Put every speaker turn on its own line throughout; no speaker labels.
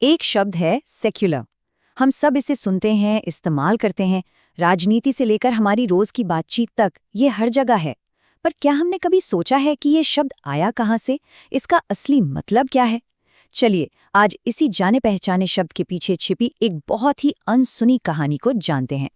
एक शब्द है सेक्युलर। हम सब इसे सुनते हैं, इस्तेमाल करते हैं। राजनीति से लेकर हमारी रोज की बातचीत तक ये हर जगह है। पर क्या हमने कभी सोचा है कि ये शब्द आया कहाँ से, इसका असली मतलब क्या है? चलिए आज इसी जाने पहचाने शब्द के पीछे छिपी एक बहुत ही अनसुनी कहानी को जानते हैं।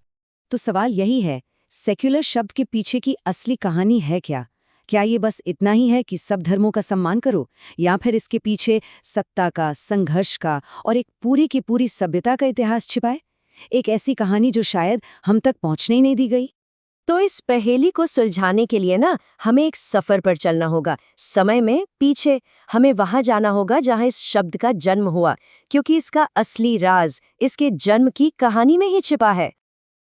तो सवाल यही है, सेक्युलर शब्द के पीछे की असली कहानी है क्या? क्या ये बस इतना ही है कि सब धर्मों का सम्मान करो, या फिर इसके पीछे सत्ता का, संघर्ष का और एक पूरी की पूरी सभ्यता का इतिहास छिपाए? एक ऐसी कहानी जो शायद हम तक पहुंचने ही नहीं दी गई।
तो इस पहेली को सुलझाने के लिए ना हमें एक सफर पर चलना होगा, समय में पीछे। हमें वहां जाना होगा जहां इस शब्द का जन्म हुआ, क्योंकि इसका असली राज इसके जन्म की कहानी में ही छिपा है।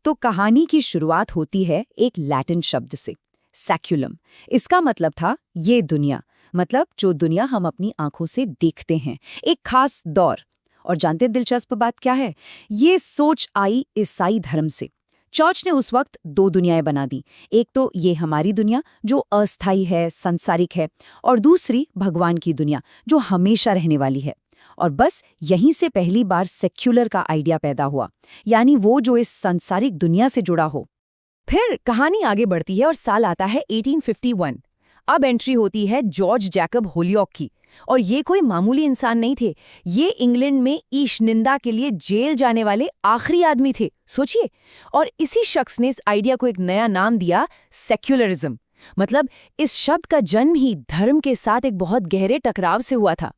तो कहानी की शुरुआत होती है एक लैटिन शब्द से, सेक्युलम। इसका मतलब था ये दुनिया, मतलब जो दुनिया हम अपनी आंखों से देखते हैं, एक खास दौर। और जानते दिलचस्प बात क्या है? ये सोच आई ईसाई धर्म से। चर्च ने उस वक्त दो दुनियाएं बना दी। एक तो ये हमारी दुनिया जो अस्थायी है, संसारिक है, और दूसरी भगवान की दुनिया जो हमेशा रहने वाली है। और बस यहीं से पहली बार सेक्युलर का आइडिया पैदा हुआ, यानी वो जो इस सांसारिक दुनिया से जुड़ा हो।
फिर कहानी आगे बढ़ती है और साल आता है 1851। अब एंट्री होती है जॉर्ज जैकब होलियॉक की। और ये कोई मामूली इंसान नहीं थे, ये इंग्लैंड में ईश निंदा के लिए जेल जाने वाले आखिरी आदमी थे, सोचिए। और इसी शख्स ने इस आइडिया को एक नया नाम दिया, सेक्युलरिज्म। मतलब इस शब्द का जन्म ही धर्म के साथ एक बहुत गहरे टकराव से हुआ था।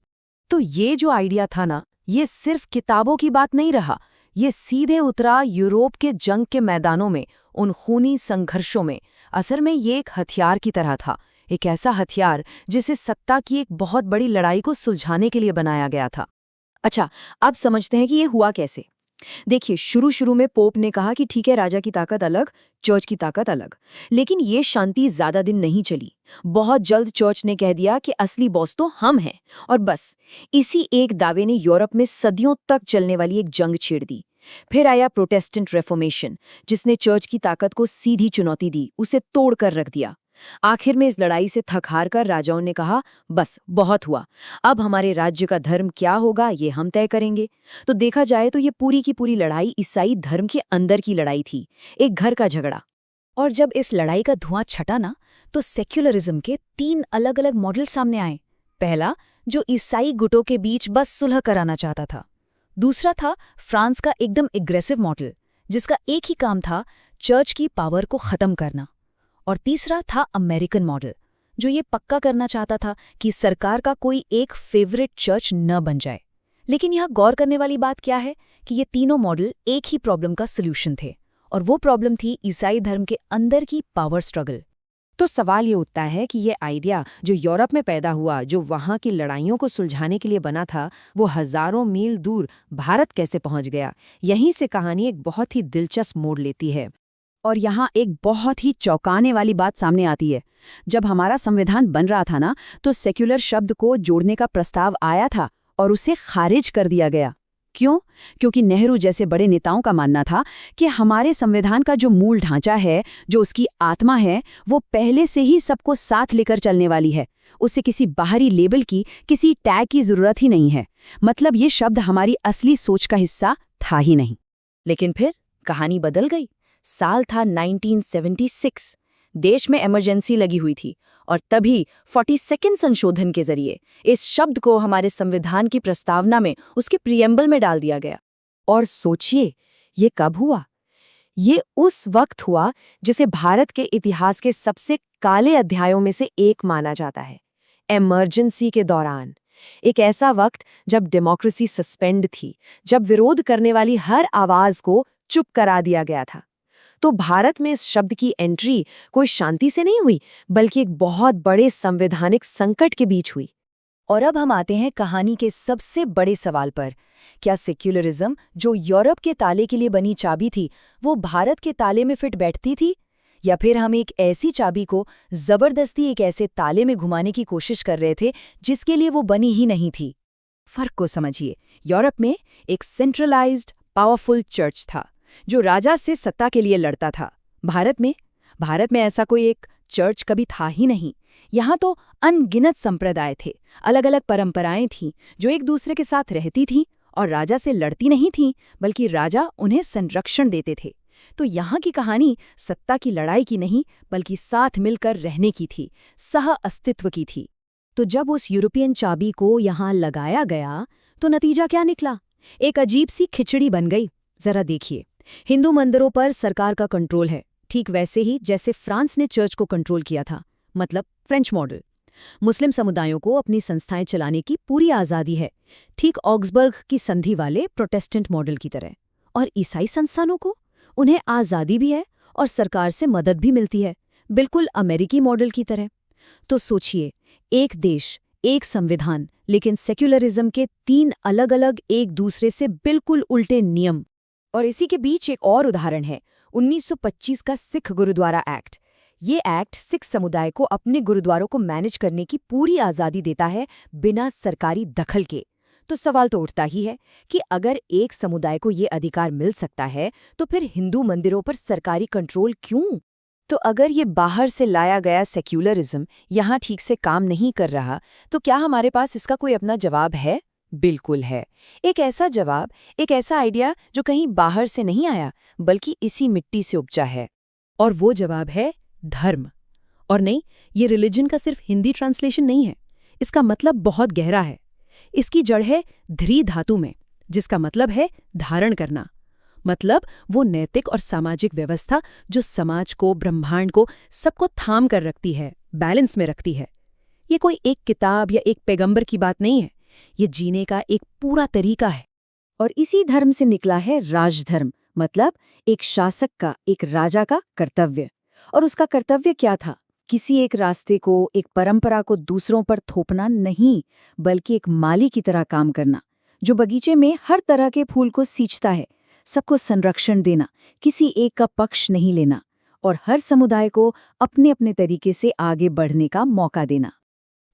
तो ये जो आइडिया था ना, ये सिर्फ किताबों की बात नहीं रहा, ये सीधे उतरा यूरोप के जंग के मैदानों में, उन खूनी संघर्षों में। असल में ये एक हथियार की तरह था, एक ऐसा हथियार जिसे सत्ता की एक बहुत बड़ी लड़ाई को सुलझाने के लिए बनाया गया था।
अच्छा, अब समझते हैं कि ये हुआ कैसे। देखिए, शुरू में पोप ने कहा कि ठीक है, राजा की ताकत अलग, चर्च की ताकत अलग। लेकिन ये शांति ज्यादा दिन नहीं चली। बहुत जल्द चर्च ने कह दिया कि असली बॉस तो हम हैं। और बस इसी एक दावे ने यूरोप में सदियों तक चलने वाली एक जंग छेड़ दी। फिर आया प्रोटेस्टेंट रेफॉर्मेशन, जिसने चर्च की ताकत को सीधी चुनौती दी, उसे तोड़ कर रख दिया। आखिर में इस लड़ाई से थक हार कर राजाओं ने कहा, बस बहुत हुआ, अब हमारे राज्य का धर्म क्या होगा ये हम तय करेंगे। तो देखा जाए तो ये पूरी की पूरी लड़ाई ईसाई धर्म के अंदर की लड़ाई थी, एक घर का झगड़ा। और जब इस लड़ाई का धुआं छटा ना, तो सेक्युलरिज्म के 3 अलग अलग मॉडल सामने आए। पहला, जो ईसाई गुटों के बीच बस सुलह कराना चाहता था। दूसरा था फ्रांस का एकदम एग्रेसिव मॉडल, जिसका एक ही काम था, चर्च की पावर को खत्म करना। और तीसरा था अमेरिकन मॉडल, जो ये पक्का करना चाहता था कि सरकार का कोई एक फेवरेट चर्च न बन जाए। लेकिन यहाँ गौर करने वाली बात क्या है कि ये तीनों मॉडल एक ही प्रॉब्लम का सॉल्यूशन थे, और वो प्रॉब्लम थी ईसाई धर्म के अंदर की पावर स्ट्रगल।
तो सवाल ये उठता है कि ये आइडिया जो यूरोप में पैदा हुआ, जो वहाँ की लड़ाइयों को सुलझाने के लिए बना था, वो हजारों मील दूर भारत कैसे पहुँच गया? यहीं से कहानी एक बहुत ही दिलचस्प मोड़ लेती है।
और यहाँ एक बहुत ही चौंकाने वाली बात सामने आती है। जब हमारा संविधान बन रहा था ना, तो सेक्युलर शब्द को जोड़ने का प्रस्ताव आया था और उसे खारिज कर दिया गया। क्यों? क्योंकि नेहरू जैसे बड़े नेताओं का मानना था कि हमारे संविधान का जो मूल ढांचा है, जो उसकी आत्मा है, वो पहले से ही सबको साथ लेकर चलने वाली है। उसे किसी बाहरी लेबल की, किसी टैग की जरूरत ही नहीं है। मतलब ये शब्द हमारी असली सोच का हिस्सा था ही नहीं।
लेकिन फिर कहानी बदल गई। साल था 1976। देश में इमरजेंसी लगी हुई थी, और तभी 42वें संशोधन के जरिए इस शब्द को हमारे संविधान की प्रस्तावना में, उसके प्रीएम्बल में डाल दिया गया।
और सोचिए, ये कब हुआ? ये उस वक्त हुआ जिसे भारत के इतिहास के सबसे काले अध्यायों में से एक माना जाता है, इमरजेंसी के दौरान। एक ऐसा वक्त जब डेमोक्रेसी सस्पेंड थी, जब विरोध करने वाली हर आवाज को चुप करा दिया गया था। तो भारत में इस शब्द की एंट्री कोई शांति से नहीं हुई, बल्कि एक बहुत बड़े संवैधानिक संकट के बीच हुई।
और अब हम आते हैं कहानी के सबसे बड़े सवाल पर। क्या सेक्युलरिज्म, जो यूरोप के ताले के लिए बनी चाबी थी, वो भारत के ताले में फिट बैठती थी? या फिर हम एक ऐसी चाबी को जबरदस्ती एक ऐसे ताले में घुमाने की कोशिश कर रहे थे जिसके लिए वो बनी ही नहीं थी?
फर्क को समझिए। यूरोप में एक सेंट्रलाइज्ड पावरफुल चर्च था, जो राजा से सत्ता के लिए लड़ता था। भारत में ऐसा कोई एक चर्च कभी था ही नहीं। यहाँ तो अनगिनत संप्रदाय थे, अलग अलग परंपराएं थीं, जो एक दूसरे के साथ रहती थीं
और राजा से लड़ती नहीं थीं, बल्कि राजा उन्हें संरक्षण देते थे। तो यहाँ की कहानी सत्ता की लड़ाई की नहीं, बल्कि साथ मिलकर रहने की थी, सह अस्तित्व की थी।
तो जब उस यूरोपियन चाबी को यहाँ लगाया गया तो नतीजा क्या निकला? एक अजीब सी खिचड़ी बन गई। जरा देखिए, हिंदू मंदिरों पर सरकार का कंट्रोल है, ठीक वैसे ही जैसे फ्रांस ने चर्च को कंट्रोल किया था, मतलब फ्रेंच मॉडल। मुस्लिम समुदायों को अपनी संस्थाएं चलाने की पूरी आज़ादी है, ठीक ऑक्सबर्ग की संधि वाले प्रोटेस्टेंट मॉडल की तरह। और ईसाई संस्थानों को, उन्हें आज़ादी भी है और सरकार से मदद भी मिलती है, बिल्कुल अमेरिकी मॉडल की तरह। तो सोचिए, एक देश, एक संविधान, लेकिन सेक्युलरिज्म के 3 अलग-अलग एक दूसरे से बिल्कुल उल्टे नियम।
और इसी के बीच एक और उदाहरण है, 1925 का सिख गुरुद्वारा एक्ट। ये एक्ट सिख समुदाय को अपने गुरुद्वारों को मैनेज करने की पूरी आज़ादी देता है, बिना सरकारी दखल के। तो सवाल तो उठता ही है कि अगर एक समुदाय को ये अधिकार मिल सकता है, तो फिर हिंदू मंदिरों पर सरकारी कंट्रोल क्यों? तो अगर ये बाहर से लाया गया सेक्युलरिज्म यहाँ ठीक से काम नहीं कर रहा, तो क्या हमारे पास इसका कोई अपना जवाब है? बिल्कुल है। एक ऐसा जवाब, एक ऐसा आइडिया जो कहीं बाहर से नहीं आया, बल्कि इसी मिट्टी से उपजा है।
और वो जवाब है धर्म। और नहीं, ये रिलीजन का सिर्फ हिंदी ट्रांसलेशन नहीं है, इसका मतलब बहुत गहरा है। इसकी जड़ है ध्री धातु में, जिसका मतलब है धारण करना। मतलब वो नैतिक और सामाजिक व्यवस्था जो समाज को, ब्रह्मांड को, सबको थाम कर रखती है, बैलेंस में रखती है। ये कोई एक किताब या एक पैगंबर की बात नहीं है, ये जीने का एक पूरा तरीका है।
और इसी धर्म से निकला है राजधर्म, मतलब एक शासक का, एक राजा का कर्तव्य। और उसका कर्तव्य क्या था? किसी एक रास्ते को, एक परंपरा को दूसरों पर थोपना नहीं, बल्कि एक माली की तरह काम करना, जो बगीचे में हर तरह के फूल को सींचता है, सबको संरक्षण देना, किसी एक का पक्ष नहीं लेना, और हर समुदाय को अपने अपने तरीके से आगे बढ़ने का मौका देना।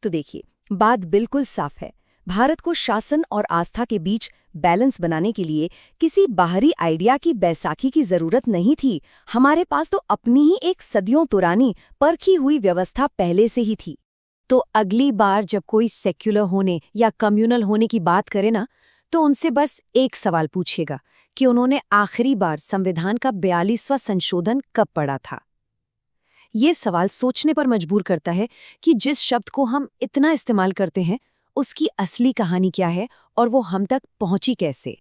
तो देखिए, बात बिल्कुल साफ है। भारत को शासन और आस्था के बीच बैलेंस बनाने के लिए किसी बाहरी आइडिया की बैसाखी की जरूरत नहीं थी। हमारे पास तो अपनी ही एक सदियों पुरानी परखी हुई व्यवस्था पहले से ही थी। तो अगली बार जब कोई सेक्युलर होने या कम्युनल होने की बात करे ना, तो उनसे बस एक सवाल पूछिएगा कि उन्होंने आखिरी बार संविधान का 42वां संशोधन कब पढ़ा था। ये सवाल सोचने पर मजबूर करता है कि जिस शब्द को हम इतना इस्तेमाल करते हैं, उसकी असली कहानी क्या है और वो हम तक पहुंची कैसे।